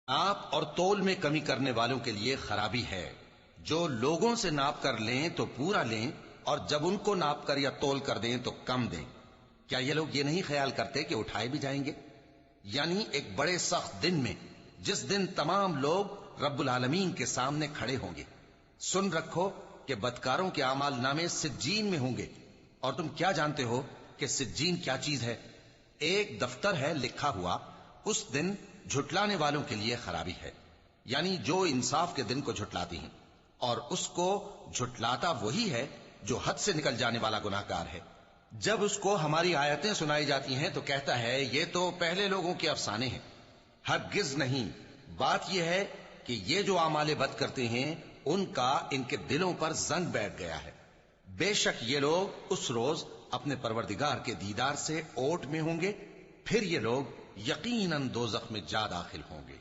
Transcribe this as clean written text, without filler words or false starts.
नाप और तोल में कमी करने वालों के लिए खराबी है। जो लोगों से नाप कर लें तो पूरा लें, और जब उनको नाप कर या तोल कर दें तो कम दें। क्या ये लोग ये नहीं ख्याल करते कि उठाए भी जाएंगे? यानी एक बड़े सख्त दिन में, जिस दिन तमाम लोग रब्बुल आलमीन के सामने खड़े होंगे। सुन रखो कि बदकारों के आमाल नामे सिज्जीन में होंगे। और तुम क्या जानते हो कि सिज्जीन क्या चीज है? एक दफ्तर है लिखा हुआ, उस दिन झुटलाने वालों के लिए खराबी है। यानी जो इंसाफ के दिन को झुटलाती हैं, और उसको झुटलाता वही है जो हद से निकल जाने वाला गुनाहगार है। जब उसको हमारी आयतें सुनाई जाती हैं तो कहता है ये तो पहले लोगों के अफसाने हैं। हरगिज नहीं, बात यह है कि ये जो आमाले बद करते हैं उनका इनके दिलों पर जंग बैठ गया है। बेशक ये लोग उस रोज अपने परवरदिगार के दीदार से ओट में होंगे, फिर ये लोग यकीनन दोज़ख में जा दाखिल होंगे।